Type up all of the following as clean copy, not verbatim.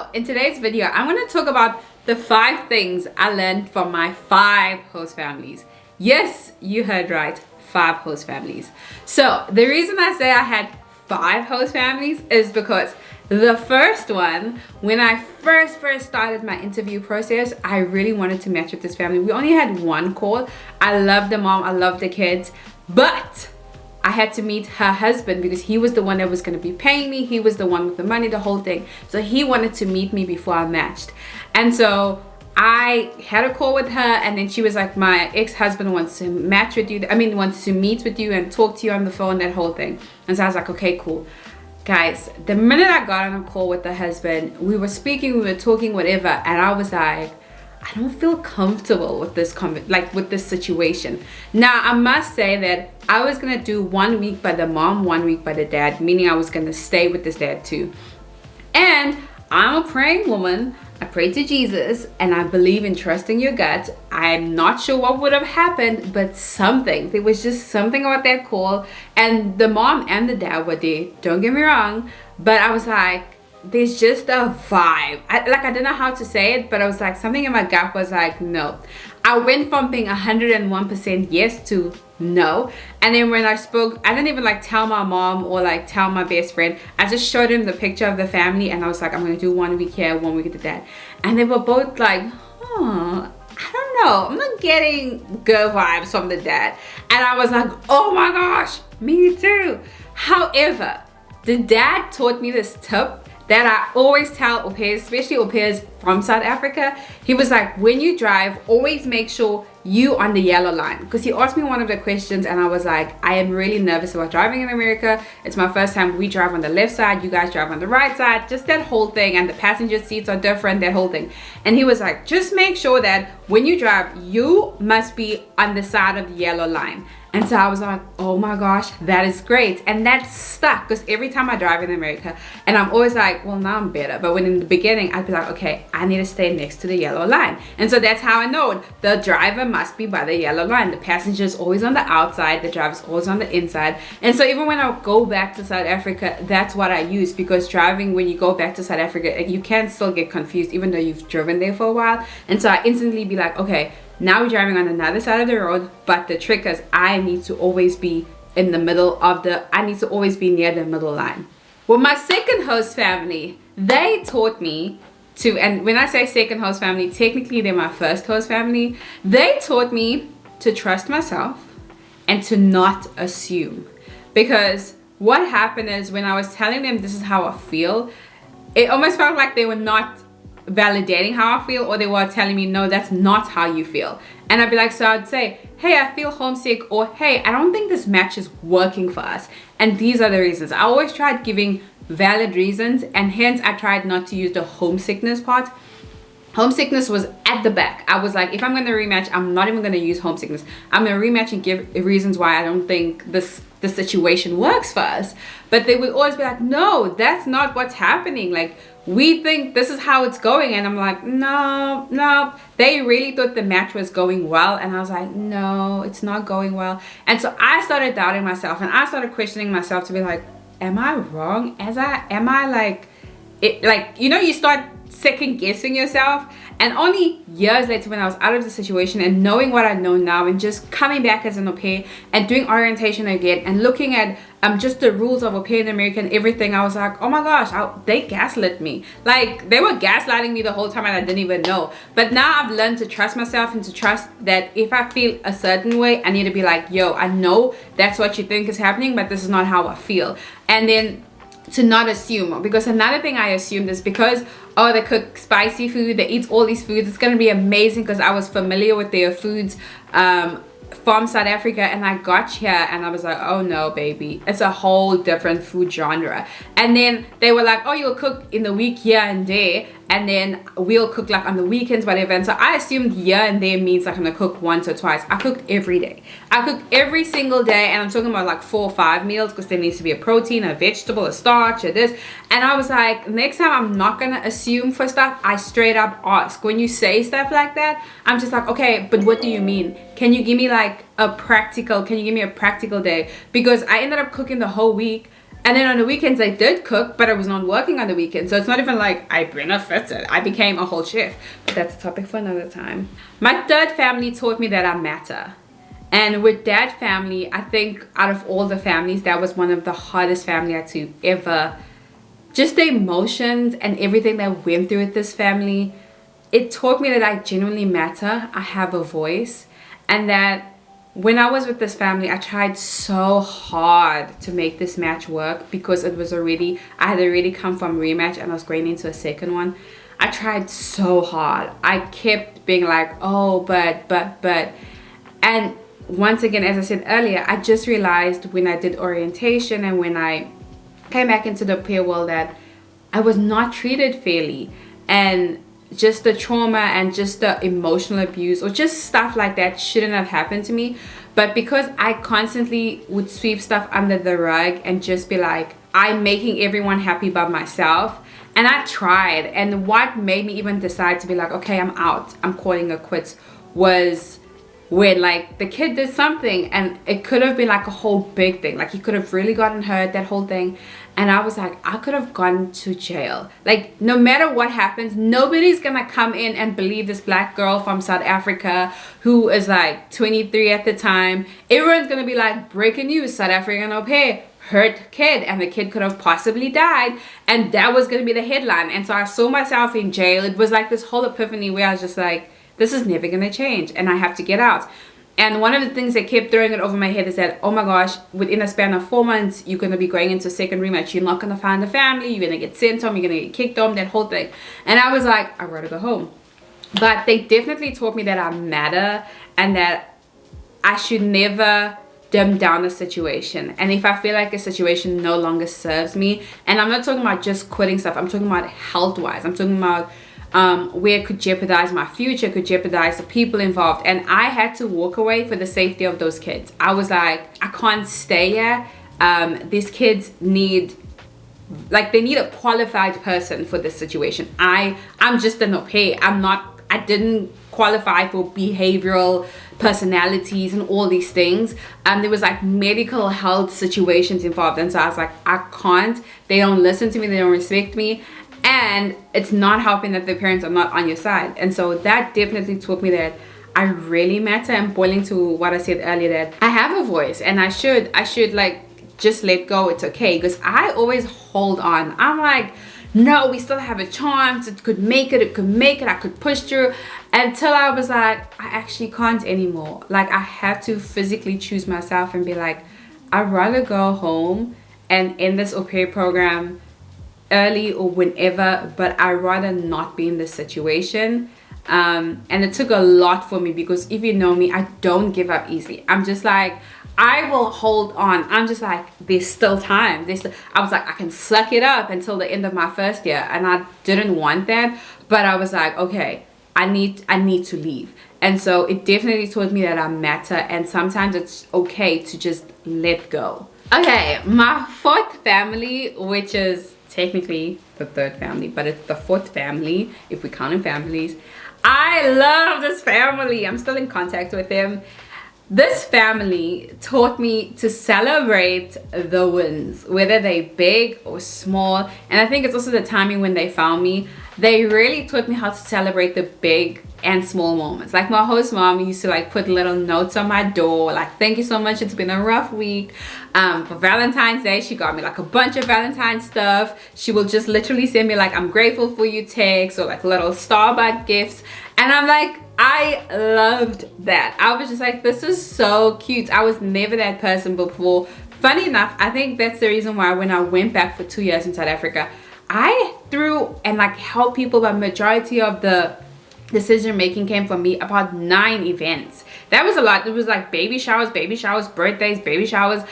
So in today's video, I'm going to talk about the 5 things I learned from my 5 host families. Yes, you heard right, 5 host families. So the reason I say I had 5 host families is because the first one, when I first started my interview process, I really wanted to match with this family. We only had one call. I love the mom, I love the kids, but I had to meet her husband because he was the one that was going to be paying me. He was the one with the money, the whole thing. So he wanted to meet me before I matched. And so I had a call with her, and then she was like, my ex-husband wants to match with you. Wants to meet with you and talk to you on the phone, that whole thing. And so I was like, okay, cool. Guys, the minute I got on a call with the husband, we were speaking, we were talking, whatever. And I was like, I don't feel comfortable with this with this situation. Now, I must say that I was gonna do 1 week by the mom, 1 week by the dad, meaning I was gonna stay with this dad too. And I'm a praying woman. I pray to Jesus, and I believe in trusting your gut. I'm not sure what would have happened, but there was just something about that call. And the mom and the dad were there, don't get me wrong, but I was like, there's just a vibe. I didn't know how to say it, but I was like, something in my gut was like, no. I went from being 101% yes to no. And then when I spoke, I didn't even tell my mom or tell my best friend. I just showed him the picture of the family, and I was like, I'm gonna do 1 week here, 1 week with the dad. And they were both like, I don't know, I'm not getting good vibes from the dad. And I was like, oh my gosh, me too. However, the dad taught me this tip that I always tell au pairs, especially au pairs from South Africa. He was like, when you drive, always make sure you on the yellow line. Because he asked me one of the questions, and I was like, I am really nervous about driving in America. It's my first time. We drive on the left side, you guys drive on the right side, just that whole thing, and the passenger seats are different, that whole thing. And he was like, just make sure that when you drive, you must be on the side of the yellow line. And so I was like, oh my gosh, that is great. And that stuck, because every time I drive in America, and I'm always like, well, now I'm better. But when in the beginning, I'd be like, okay, I need to stay next to the yellow line. And so that's how I know it. The driver must be by the yellow line. The passenger is always on the outside. The driver's always on the inside. And so even when I go back to South Africa, that's what I use, because driving, when you go back to South Africa, you can still get confused, even though you've driven there for a while. And so I instantly be like, okay, now we're driving on another side of the road, but the trick is I need to always be in the middle of I need to always be near the middle line. Well, my second host family, they taught me to, and when I say second host family, technically they're my first host family. They taught me to trust myself and to not assume. Because what happened is, when I was telling them this is how I feel, it almost felt like they were not validating how I feel, or they were telling me, no, that's not how you feel. And I'd be like, so I'd say, hey, I feel homesick, or hey, I don't think this match is working for us, and these are the reasons. I always tried giving valid reasons, and hence I tried not to use the homesickness part. Homesickness was at the back. I was like, if I'm going to rematch, I'm not even going to use homesickness. I'm going to rematch and give reasons why I don't think the situation works for us. But they would always be like, no, that's not what's happening. We think this is how it's going. And I'm like, no. They really thought the match was going well. And I was like, no, it's not going well. And so I started doubting myself, and I started questioning myself to be like, am I wrong? You start second guessing yourself. And only years later, when I was out of the situation and knowing what I know now, and just coming back as an au pair and doing orientation again and looking at just the rules of au pair in America and everything, I was like, oh my gosh, they gaslit me. They were gaslighting me the whole time, and I didn't even know. But now I've learned to trust myself and to trust that if I feel a certain way, I need to be like, yo, I know that's what you think is happening, but this is not how I feel. And then to not assume, because another thing I assumed is because, oh, they cook spicy food, they eat all these foods, it's going to be amazing, because I was familiar with their foods from South Africa, and I got here and I was like, oh no, baby, it's a whole different food genre. And then they were like, oh, you'll cook in the week here and there, and then we'll cook on the weekends, whatever. And so I assumed here and there means I'm gonna cook once or twice. I cooked every day. I cooked every single day, and I'm talking about 4 or 5 meals, because there needs to be a protein, a vegetable, a starch, or this. And I was like, next time I'm not gonna assume for stuff. I straight up ask. When you say stuff like that, I'm just like, okay, but what do you mean? Can you give me a practical day? Because I ended up cooking the whole week. And then on the weekends I did cook, but I was not working on the weekends. So it's not even like I benefited. I became a whole chef. But that's a topic for another time. My third family taught me that I matter. And with that family, I think out of all the families, that was one of the hardest family I had to ever, just the emotions and everything that I went through with this family, it taught me that I genuinely matter. I have a voice. And that when I was with this family, I tried so hard to make this match work because it was already, I had already come from rematch and I was going into a second one. I tried so hard. I kept being like, oh, but. And once again, as I said earlier, I just realized when I did orientation and when I came back into the Aupair world that I was not treated fairly, and just the trauma and just the emotional abuse or just stuff like that shouldn't have happened to me. But because I constantly would sweep stuff under the rug and just be like, I'm making everyone happy but myself, and I tried, and what made me even decide to be like, okay, I'm out, I'm calling it quits, was when like the kid did something and it could have been like a whole big thing, like he could have really gotten hurt, that whole thing. And I was like, I could have gone to jail. Like no matter what happens, nobody's gonna come in and believe this black girl from South Africa who is like 23 at the time. Everyone's gonna be like, breaking news, South African au pair hurt kid, and the kid could have possibly died, and that was gonna be the headline. And so I saw myself in jail. It was like this whole epiphany where I was just like, this is never going to change and I have to get out. And one of the things that kept throwing it over my head is that, oh my gosh, within a span of 4 months, you're going to be going into second rematch. You're not going to find a family. You're going to get sent home. You're going to get kicked home, that whole thing. And I was like, I'd rather go home. But they definitely taught me that I matter and that I should never dim down the situation. And if I feel like a situation no longer serves me, and I'm not talking about just quitting stuff, I'm talking about health-wise. I'm talking about where it could jeopardize my future, could jeopardize the people involved. And I had to walk away for the safety of those kids. I was like, I can't stay here. These kids need, like, they need a qualified person for this situation. I'm just an au pair. I didn't qualify for behavioral personalities and all these things. There was like medical health situations involved. And so I was like, I can't. They don't listen to me. They don't respect me. And it's not helping that the parents are not on your side. And so that definitely taught me that I really matter. And boiling to what I said earlier, that I have a voice and I should like just let go. It's okay. Because I always hold on. I'm like, no, we still have a chance. It could make it. It could make it. I could push through. Until I was like, I actually can't anymore. Like I have to physically choose myself and be like, I'd rather go home and end this au pair program early or whenever, but I'd rather not be in this situation. And it took a lot for me, because if you know me, I don't give up easily. I'm just like, I will hold on. I'm just like, there's still time. I was like, I can suck it up until the end of my first year, and I didn't want that, but I was like, okay, I need to leave. And so it definitely taught me that I matter, and sometimes it's okay to just let go. Okay, my fourth family, which is technically the third family, but it's the fourth family if we count in families. I love this family. I'm still in contact with them. This family taught me to celebrate the wins, whether they're big or small. And I think it's also the timing when they found me. They really taught me how to celebrate the big and small moments. Like my host mom used to like put little notes on my door, like, thank you so much, it's been a rough week. For Valentine's Day, she got me like a bunch of Valentine's stuff. She will just literally send me like, I'm grateful for you texts, or like little Starbucks gifts. And I'm like, I loved that. I was just like, this is so cute. I was never that person before. Funny enough, I think that's the reason why when I went back for 2 years in South Africa, I threw and like helped people, but majority of the decision making came from me. About 9 events. That was a lot. It was like baby showers, birthdays, baby showers.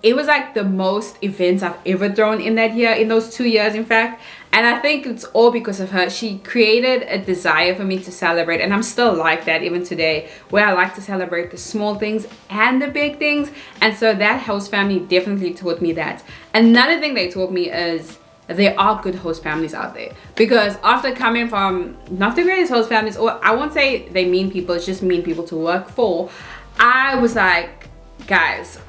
It was like the most events I've ever thrown in that year, in those 2 years in fact. And I think it's all because of her. She created a desire for me to celebrate, and I'm still like that even today, where I like to celebrate the small things and the big things. And so that host family definitely taught me that. Another thing they taught me is there are good host families out there, because after coming from not the greatest host families, or I won't say they mean people, it's just mean people to work for, I was like, guys,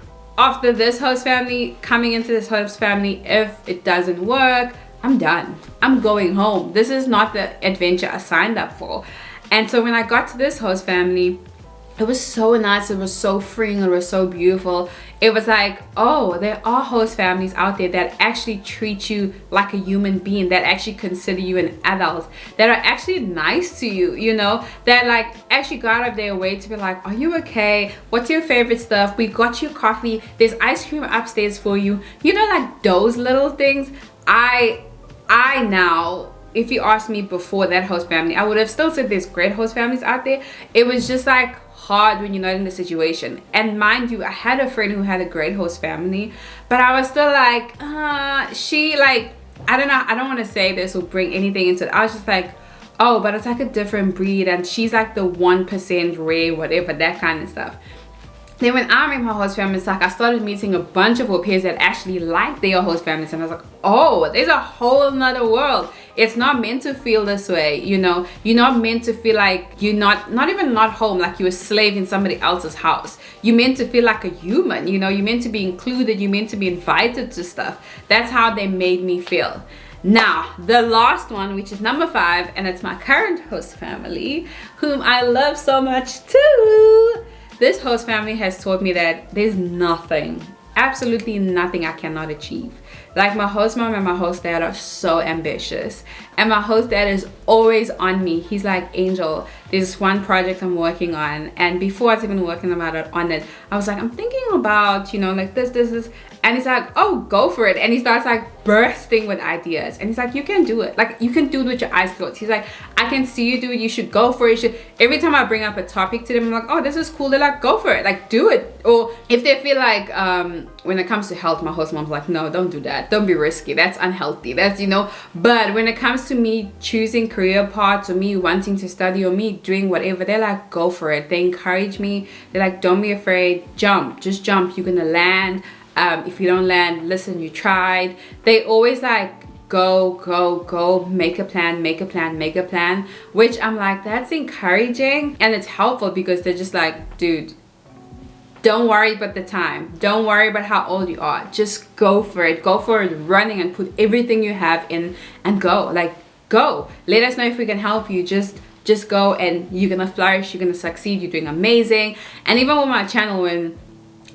after this host family, coming into this host family, if it doesn't work, I'm done. I'm going home. This is not the adventure I signed up for. And so when I got to this host family, it was so nice. It was so freeing. It was so beautiful. It was like, oh, there are host families out there that actually treat you like a human being, that actually consider you an adult, that are actually nice to you, you know, that like actually go out of their way to be like, are you okay? What's your favorite stuff? We got you coffee. There's ice cream upstairs for you. You know, like those little things. I now, if you asked me before that host family, I would have still said there's great host families out there. It was just like hard when you're not in the situation. And mind you, I had a friend who had a great host family, but I was still like, she like, I don't know, I don't want to say this or bring anything into it. I was just like, oh, but it's like a different breed and she's like the 1% rare, whatever, that kind of stuff. Then when I met my host family, it's like I started meeting a bunch of au pairs that actually like their host families, and I was like, oh, there's a whole nother world. It's not meant to feel this way, you know. You're not meant to feel like you're not even not home, like you're a slave in somebody else's house. You're meant to feel like a human, you know. You're meant to be included. You're meant to be invited to stuff. That's how they made me feel. Now, the last one, which is number 5, and it's my current host family, whom I love so much too. This host family has taught me that there's nothing, absolutely nothing I cannot achieve. Like my host mom and my host dad are so ambitious, and my host dad is always on me. He's like, Angel, there's one project I'm working on, and before I was even working on it, I was like, I'm thinking about, you know, like this, and he's like, oh, go for it. And he starts like bursting with ideas, and he's like, you can do it. Like, you can do it with your eyes closed. He's like, I can see you do it. You should go for it. Every time I bring up a topic to them, I'm like, oh, this is cool. They're like, go for it. Like, do it. Or if they feel like when it comes to health, my host mom's like, no, don't do that. Don't be risky. That's unhealthy. That's, you know. But when it comes to me choosing career paths, or me wanting to study, or me doing whatever, they're like, go for it. They encourage me. They're like, don't be afraid. Jump. Just jump. You're gonna land. If you don't land, listen, you tried. They always like, go, make a plan, which I'm like, that's encouraging and it's helpful, because they're just like, dude, don't worry about the time, don't worry about how old you are, just go for it, running, and put everything you have in and go. Like, go, let us know if we can help you. Just go, and you're gonna flourish, you're gonna succeed, you're doing amazing. And even with my channel, when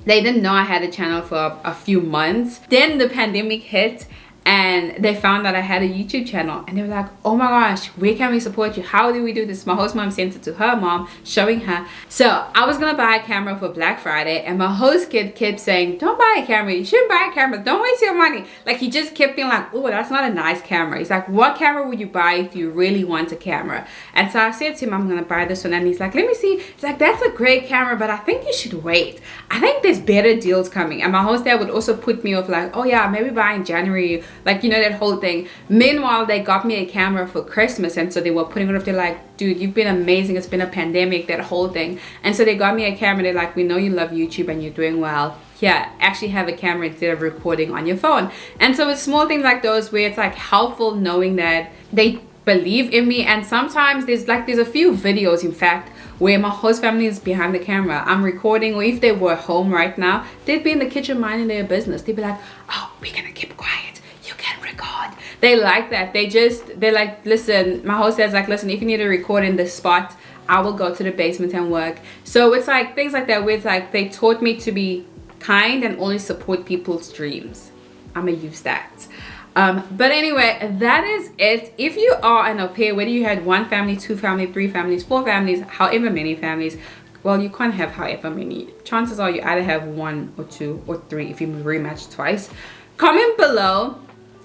they didn't know I had a channel for a few months, then the pandemic hit, and they found that I had a YouTube channel, and they were like, oh my gosh, where can we support you? How do we do this? My host mom sent it to her mom, showing her. So I was gonna buy a camera for Black Friday, and my host kid kept saying, don't buy a camera, you shouldn't buy a camera, don't waste your money. Like, he just kept being like, oh, that's not a nice camera. He's like, what camera would you buy if you really want a camera? And so I said to him, I'm gonna buy this one, and he's like, let me see. He's like, that's a great camera, but I think you should wait. I think there's better deals coming. And my host dad would also put me off, like, oh yeah, maybe buy in January, like, you know, that whole thing. Meanwhile, they got me a camera for Christmas, and so they were putting it off. They're like, dude, you've been amazing, it's been a pandemic, that whole thing. And so they got me a camera. They're like, we know you love YouTube and you're doing well, yeah, actually have a camera instead of recording on your phone. And so it's small things like those where it's like helpful knowing that they believe in me. And sometimes there's a few videos, in fact, where my host family is behind the camera, I'm recording, or if they were home right now, they'd be in the kitchen minding their business. They'd be like, oh, we're gonna keep quiet, you can record. They like that. They're like, listen, my host says like, listen, if you need to record in this spot, I will go to the basement and work. So it's like things like that, where it's like they taught me to be kind and only support people's dreams. I'm gonna use that. But anyway, that is it. If you are an au pair, whether you had 1 family, 2 family, 3 families, 4 families, however many families, well, you can't have however many. Chances are you either have 1 or 2 or 3 if you rematch twice. Comment below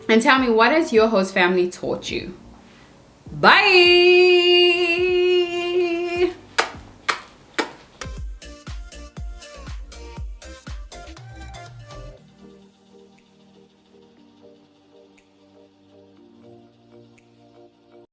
and tell me, what has your host family taught you? Bye.